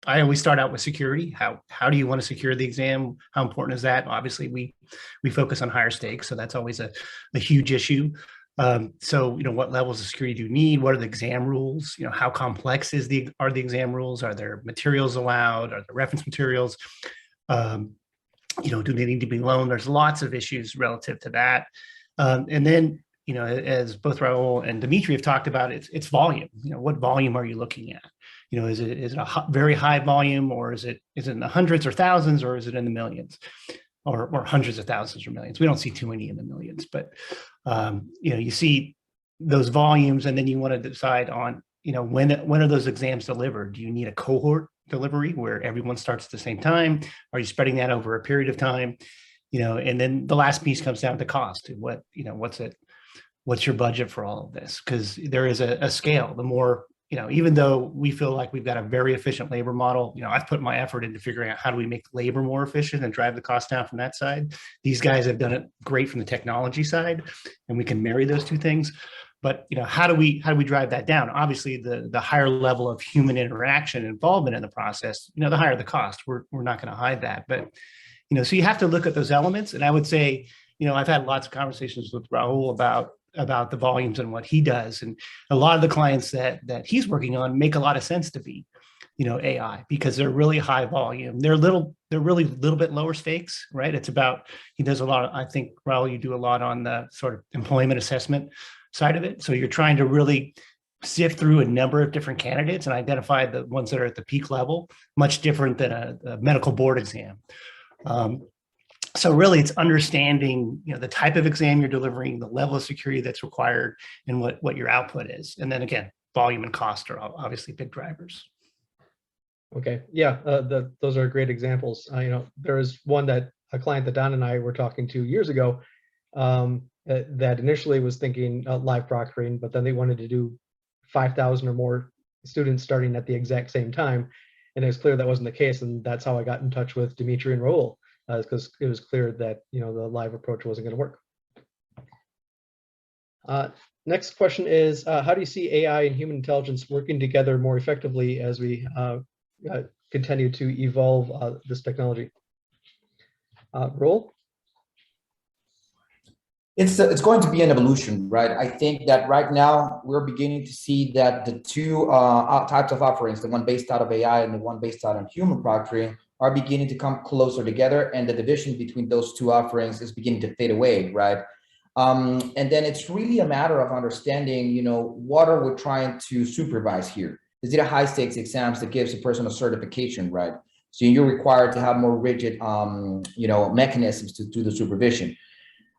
S2: I always start out with security. How do you want to secure the exam? How important is that? Obviously, we focus on higher stakes, so that's always a huge issue. So what levels of security do you need? What are the exam rules? How complex are the exam rules? Are there materials allowed? Are there reference materials? Do they need to be loaned? There's lots of issues relative to that. And then as both Raúl and Dimitri have talked about, it's volume. What volume are you looking at? Is it a very high volume, or is it in the hundreds or thousands, or is it in the millions, or hundreds of thousands or millions? We don't see too many in the millions, but you see those volumes, and then you want to decide on when are those exams delivered? Do you need a cohort delivery where everyone starts at the same time? Are you spreading that over a period of time? And then the last piece comes down to cost. What's your budget for all of this? Because there is a scale. The more, even though we feel like we've got a very efficient labor model, I've put my effort into figuring out how do we make labor more efficient and drive the cost down from that side. These guys have done it great from the technology side, and we can marry those two things. But how do we drive that down? Obviously, the higher level of human interaction and involvement in the process, the higher the cost. We're not going to hide that. But so you have to look at those elements. And I would say, I've had lots of conversations with Raúl about the volumes and what he does, and a lot of the clients that he's working on make a lot of sense to be, AI, because they're really high volume. They're really little bit lower stakes, right? It's about, he does a lot of, I think, Raúl, you do a lot on the sort of employment assessment side of it. So you're trying to really sift through a number of different candidates and identify the ones that are at the peak level, much different than a medical board exam. So really it's understanding, the type of exam you're delivering, the level of security that's required, and what your output is. And then again, volume and cost are obviously big drivers.
S1: Okay, yeah, those are great examples. There was one that a client that Don and I were talking to years ago that initially was thinking live proctoring, but then they wanted to do 5,000 or more students starting at the exact same time. And it was clear that wasn't the case. And that's how I got in touch with Dimitri and Raúl, because it was clear that, the live approach wasn't going to work. Next question is, how do you see AI and human intelligence working together more effectively as we continue to evolve this technology? Raúl?
S5: It's going to be an evolution, right? I think that right now we're beginning to see that the two types of offerings, the one based out of AI and the one based out on human proctoring, are beginning to come closer together, and the division between those two offerings is beginning to fade away, right? And then it's really a matter of understanding, what are we trying to supervise here? Is it a high stakes exams that gives a person a certification, right? So you're required to have more rigid, mechanisms to do the supervision.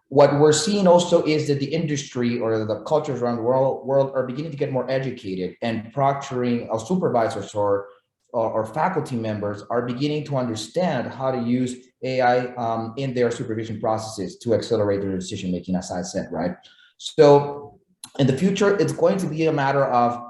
S5: What we're seeing also is that the industry or the cultures around the world are beginning to get more educated, and proctoring supervisors or faculty members are beginning to understand how to use AI in their supervision processes to accelerate their decision making, as I said, right? So in the future, it's going to be a matter of,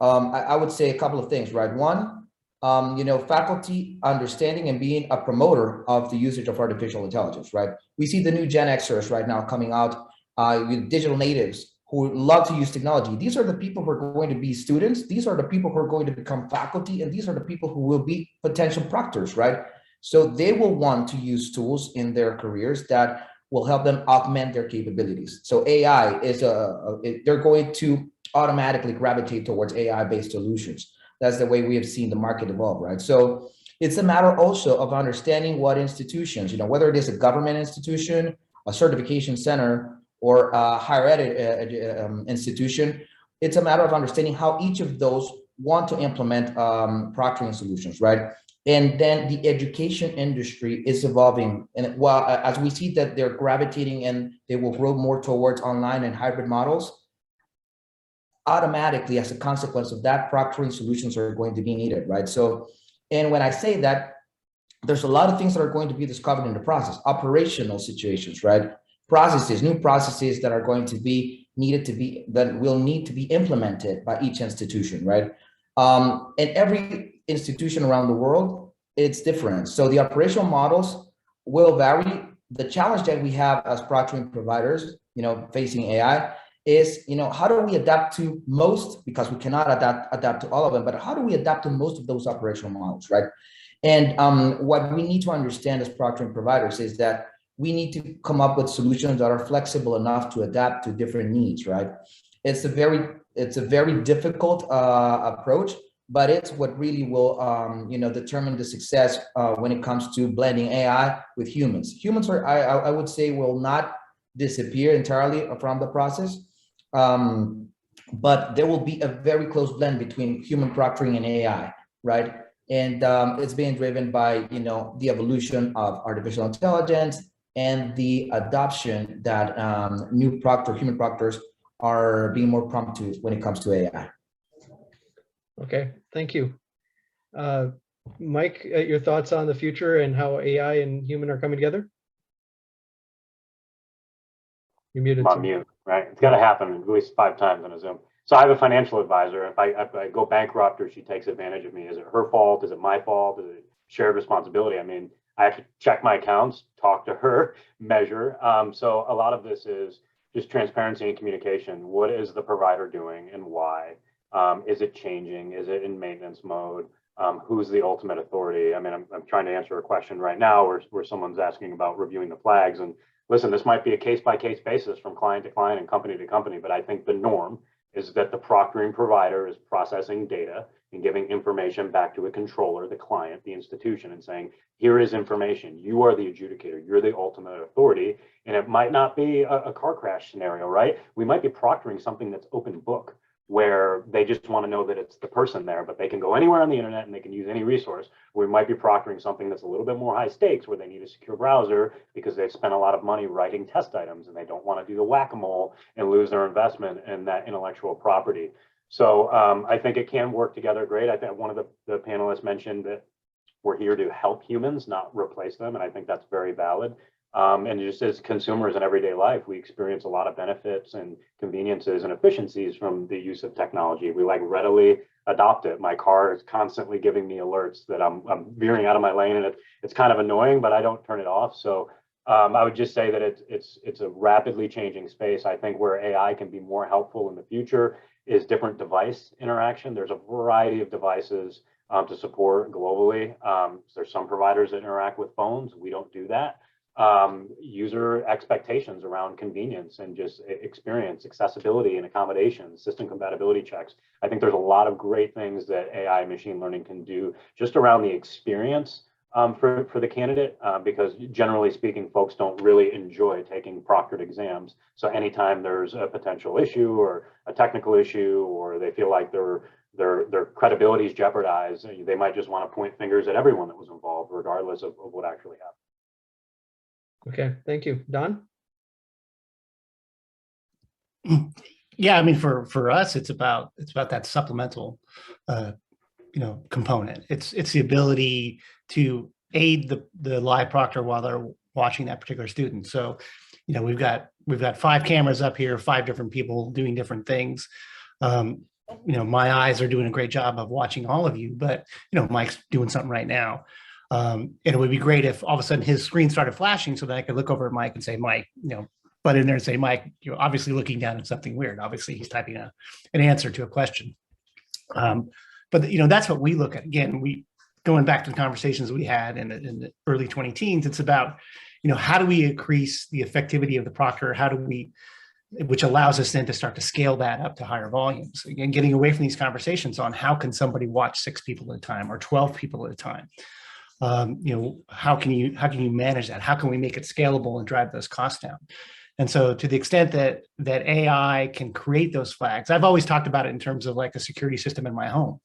S5: I would say a couple of things, right? One, faculty understanding and being a promoter of the usage of artificial intelligence, right? We see the new Gen Xers right now coming out with digital natives who love to use technology. These are the people who are going to be students. These are the people who are going to become faculty, and these are the people who will be potential proctors, right? So they will want to use tools in their careers that will help them augment their capabilities. So AI is they're going to automatically gravitate towards AI-based solutions. That's the way we have seen the market evolve, right? So it's a matter also of understanding what institutions, whether it is a government institution, a certification center, or a higher ed institution. It's a matter of understanding how each of those want to implement proctoring solutions, right? And then the education industry is evolving. And while as we see that they're gravitating and they will grow more towards online and hybrid models, automatically, as a consequence of that, proctoring solutions are going to be needed, right? So, and when I say that, there's a lot of things that are going to be discovered in the process, operational situations, right? Processes, new processes that are going to be that will need to be implemented by each institution, right? And every institution around the world, it's different. So the operational models will vary. The challenge that we have as proctoring providers, facing AI, is how do we adapt to most, because we cannot adapt to all of them, but how do we adapt to most of those operational models, right? And what we need to understand as proctoring providers is that we need to come up with solutions that are flexible enough to adapt to different needs, right? It's a very difficult approach, but it's what really will determine the success when it comes to blending AI with humans. Humans are, I would say, will not disappear entirely from the process. But there will be a very close blend between human proctoring and AI, right? And it's being driven by, the evolution of artificial intelligence and the adoption that human proctors are being more prompt to when it comes to AI.
S1: Okay, thank you. Mike, your thoughts on the future and how AI and human are coming together? You're muted.
S3: I'm on mute, right? It's got to happen at least 5 times on a Zoom. So I have a financial advisor. If I go bankrupt or she takes advantage of me, is it her fault? Is it my fault? Is it shared responsibility? I mean, I have to check my accounts, talk to her, measure. So a lot of this is just transparency and communication. What is the provider doing and why? Is it changing? Is it in maintenance mode? Who's the ultimate authority? I mean, I'm trying to answer a question right now where someone's asking about reviewing the flags. And listen, this might be a case-by-case basis from client to client and company to company, but I think the norm is that the proctoring provider is processing data and giving information back to a controller, the client, the institution, and saying, here is information. You are the adjudicator. You're the ultimate authority. And it might not be a car crash scenario, right? We might be proctoring something that's open book, where they just want to know that it's the person there, but they can go anywhere on the internet and they can use any resource. We might be proctoring something that's a little bit more high stakes, where they need a secure browser because they've spent a lot of money writing test items and they don't want to do the whack-a-mole and lose their investment in that intellectual property. So I think it can work together great. I think one of the panelists mentioned that we're here to help humans, not replace them, and I think that's very valid. And just as consumers in everyday life, we experience a lot of benefits and conveniences and efficiencies from the use of technology. We readily adopt it. My car is constantly giving me alerts that I'm veering out of my lane, and it's kind of annoying, but I don't turn it off. So I would just say that it's a rapidly changing space. I think where AI can be more helpful in the future is different device interaction. There's a variety of devices to support globally. There's some providers that interact with phones. We don't do that. User expectations around convenience and just experience, accessibility and accommodation, system compatibility checks. I think there's a lot of great things that AI and machine learning can do just around the experience for the candidate, because generally speaking, folks don't really enjoy taking proctored exams. So anytime there's a potential issue or a technical issue, or they feel like their credibility is jeopardized, they might just want to point fingers at everyone that was involved, regardless of what actually happened.
S1: Okay, thank you. Don?
S2: Yeah, I mean, for us, it's about that supplemental, component. It's the ability to aid the live proctor while they're watching that particular student. So, we've got 5 cameras up here, 5 different people doing different things. My eyes are doing a great job of watching all of you, but Mike's doing something right now. And it would be great if all of a sudden his screen started flashing so that I could look over at Mike and say, Mike, butt in there and say, Mike, you're obviously looking down at something weird. Obviously, he's typing an answer to a question. But that's what we look at. Again, going back to the conversations we had in the early 2010s, it's about, how do we increase the effectivity of the proctor? Which allows us then to start to scale that up to higher volumes. Again, getting away from these conversations on how can somebody watch 6 people at a time or 12 people at a time. How can you manage that? How can we make it scalable and drive those costs down? And so to the extent that AI can create those flags, I've always talked about it in terms of like a security system in my home,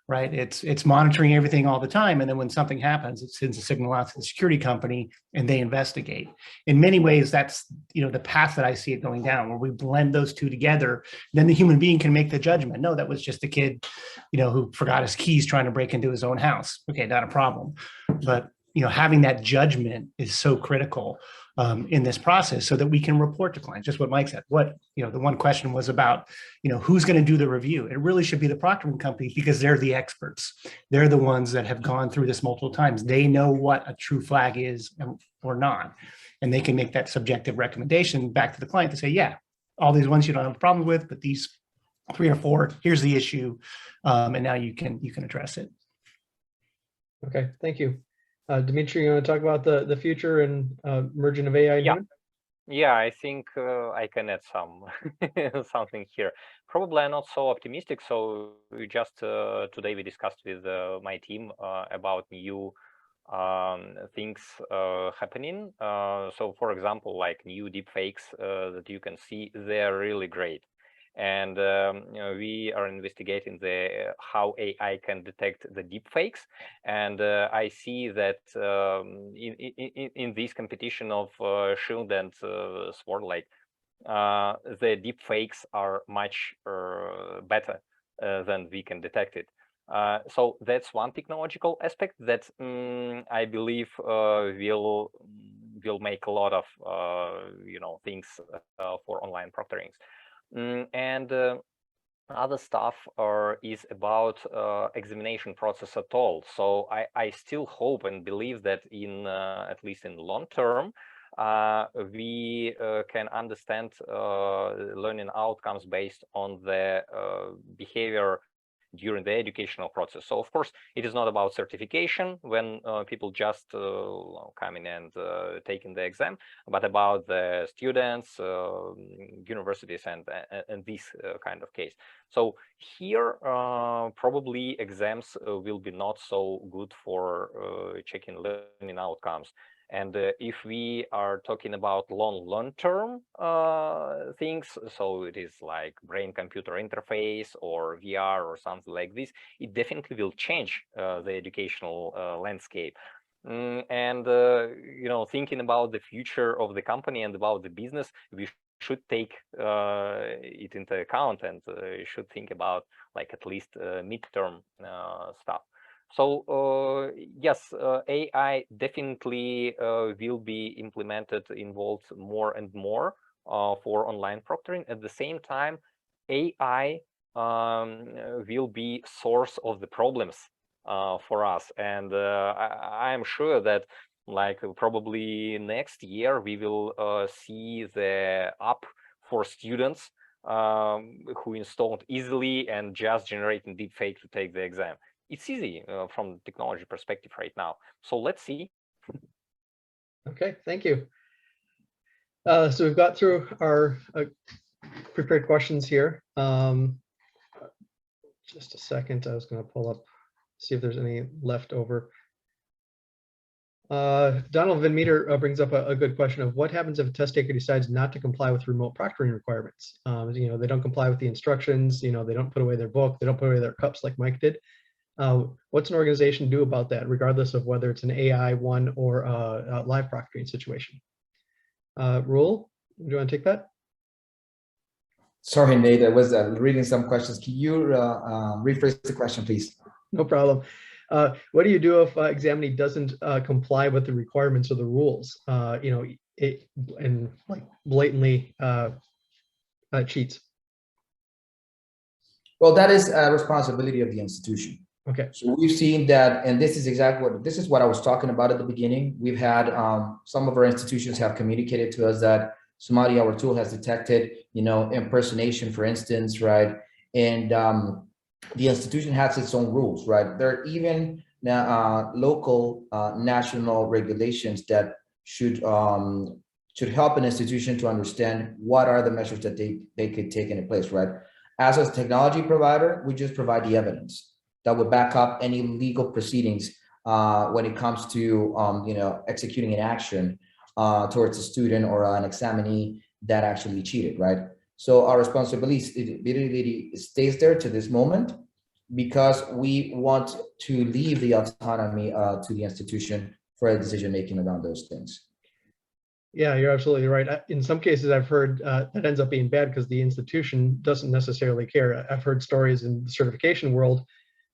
S2: right? It's monitoring everything all the time. And then when something happens, it sends a signal out to the security company and they investigate. In many ways, that's, the path that I see it going down, where we blend those two together. Then the human being can make the judgment. No, that was just a kid, who forgot his keys trying to break into his own house. Okay, not a problem. But, having that judgment is so critical in this process so that we can report to clients, just what Mike said. The one question was about, who's going to do the review? It really should be the proctoring company, because they're the experts. They're the ones that have gone through this multiple times. They know what a true flag is or not. And they can make that subjective recommendation back to the client to say, yeah, all these ones you don't have a problem with, but these 3 or 4, here's the issue. And now you can address it.
S1: Okay, thank you. Dimitri, you want to talk about the future and merging of AI?
S4: Yeah. Yeah, I think I can add something here. Probably I'm not so optimistic. So today we discussed with my team about new things happening. So for example, like new deepfakes that you can see, they're really great. And we are investigating how AI can detect the deepfakes, and I see that in this competition of Shield and Sword, the deepfakes are much better than we can detect it. So that's one technological aspect that I believe will make a lot of things for online proctorings. And other stuff is about examination process at all. So I still hope and believe that at least in the long term, we can understand learning outcomes based on the behavior during the educational process. So of course, it is not about certification when people just come in and taking the exam, but about the students, universities, and this kind of case. So here, probably exams will be not so good for checking learning outcomes. And if we are talking about long-term things, so it is like brain-computer interface or VR or something like this, it definitely will change the educational landscape. And you know, thinking about the future of the company and about the business, we should take it into account and should think about like at least midterm stuff. So yes, AI definitely will be implemented, involved more and more for online proctoring. At the same time, AI will be source of the problems for us, and I am sure that like probably next year we will see the app for students who installed easily and just generating deepfake to take the exam. It's easy from technology perspective right now. So let's see.
S1: Okay, thank you. So we've got through our prepared questions here. Just a second, I was going to pull up, see if there's any left over. Donald Van Meter brings up a good question of what happens if a test taker decides not to comply with remote proctoring requirements. You know, they don't comply with the instructions, you know, they don't put away their book, they don't put away their cups like Mike did. What's an organization do about that, regardless of whether it's an AI one or a live proctoring situation? Raúl, do you want to take that?
S5: Sorry, Nate, I was reading some questions. Can you rephrase the question, please?
S1: No problem. What do you do if examinee doesn't comply with the requirements or the rules? You know, and like blatantly cheats.
S5: Well, that is a responsibility of the institution.
S1: Okay.
S5: So we've seen that, and this is exactly what I was talking about at the beginning. We've had some of our institutions have communicated to us that SUMADI, our tool, has detected, you know, impersonation, for instance, right? And the institution has its own rules, right? There are even local, national regulations that should help an institution to understand what are the measures that they could take into place, right? As a technology provider, we just provide the evidence that would back up any legal proceedings when it comes to you know, executing an action towards a student or an examinee that actually cheated, right? So our responsibility stays there to this moment because we want to leave the autonomy to the institution for a decision making around those things.
S1: Yeah, you're absolutely right. In some cases, I've heard that ends up being bad because the institution doesn't necessarily care. I've heard stories in the certification world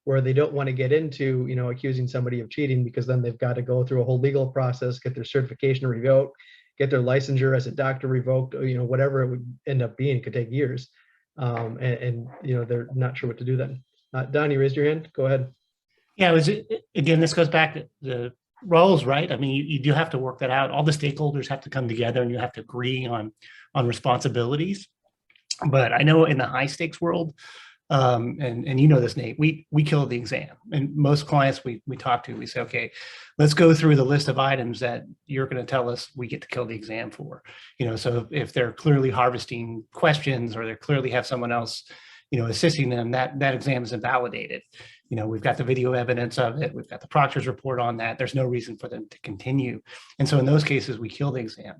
S1: where they don't want to get into, you know, accusing somebody of cheating because then they've got to go through a whole legal process, get their certification revoked, get their licensure as a doctor revoked, or, you know, whatever it would end up being. It could take years, and you know, they're not sure what to do then. Don, you raised your hand. Go ahead.
S2: Yeah, again, this goes back to the roles, right? I mean, you do have to work that out. All the stakeholders have to come together, and you have to agree on responsibilities. But I know in the high stakes world, and you know this, Nate, we kill the exam. And most clients we talk to, we say, okay, let's go through the list of items that you're going to tell us we get to kill the exam for. You know, so if they're clearly harvesting questions or they clearly have someone else, you know, assisting them, that exam is invalidated. You know, we've got the video evidence of it. We've got the proctor's report on that. There's no reason for them to continue. And so in those cases, we kill the exam.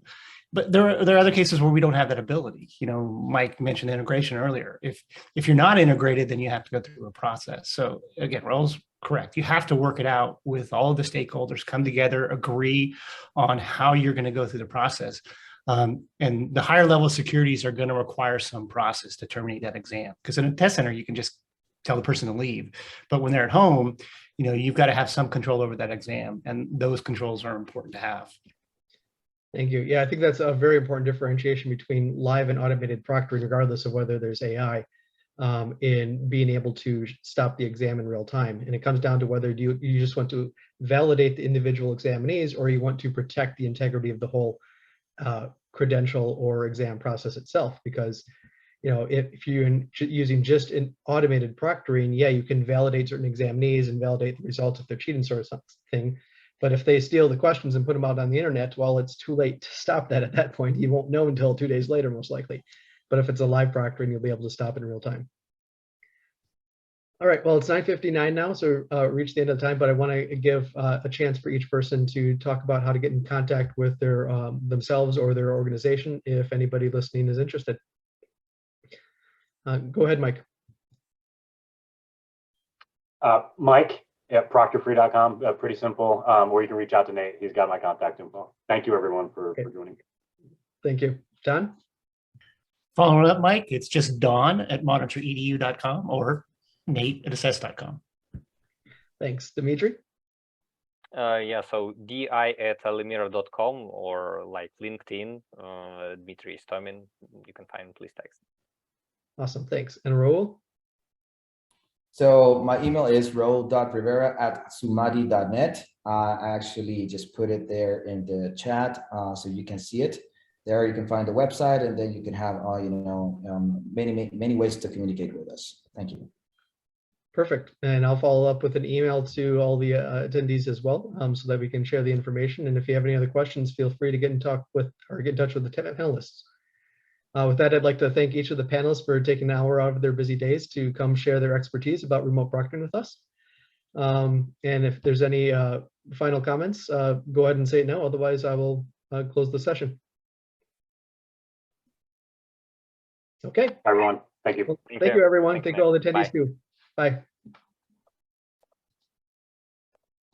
S2: But there are other cases where we don't have that ability. You know, Mike mentioned integration earlier. If you're not integrated, then you have to go through a process. So again, Raúl's correct. You have to work it out with all of the stakeholders, come together, agree on how you're going to go through the process. And the higher level securities are going to require some process to terminate that exam. Because in a test center, you can just tell the person to leave. But when they're at home, you know, you've got to have some control over that exam. And those controls are important to have.
S1: Thank you. Yeah, I think that's a very important differentiation between live and automated proctoring, regardless of whether there's AI, in being able to stop the exam in real time. And it comes down to whether you just want to validate the individual examinees or you want to protect the integrity of the whole credential or exam process itself, because if you're using just an automated proctoring, yeah, you can validate certain examinees and validate the results if they're cheating sort of something. But if they steal the questions and put them out on the internet, well, it's too late to stop that at that point. You won't know until 2 days later, most likely. But if it's a live proctoring, you'll be able to stop it in real time. All right, well, it's 9:59 now, so reached the end of the time, but I want to give a chance for each person to talk about how to get in contact with their themselves or their organization if anybody listening is interested. Go ahead, Mike.
S3: Mike at proctorfree.com, pretty simple, or you can reach out to Nate. He's got my contact info. Thank you, everyone, for joining.
S1: Thank you. Don?
S2: Following up, Mike, it's just Don at monitoredu.com or Nate at assess.com.
S1: Thanks. Dimitri?
S4: Yeah, so di@alimira.com or like LinkedIn, Dmitry Istomin. You can find please text.
S1: Awesome, thanks. And Raúl?
S5: So my email is raul.rivera@sumadi.net. I actually just put it there in the chat so you can see it. There you can find the website, and then you can have many ways to communicate with us. Thank you.
S1: Perfect. And I'll follow up with an email to all the attendees as well, so that we can share the information. And if you have any other questions, feel free to get in touch with the panelists. With that, I'd like to thank each of the panelists for taking an hour out of their busy days to come share their expertise about remote proctoring with us. And if there's any final comments, go ahead and say it now. Otherwise, I will close the session. Okay.
S3: Everyone, thank you.
S1: Well, thank you, everyone. Thank you all the attendees too. Bye.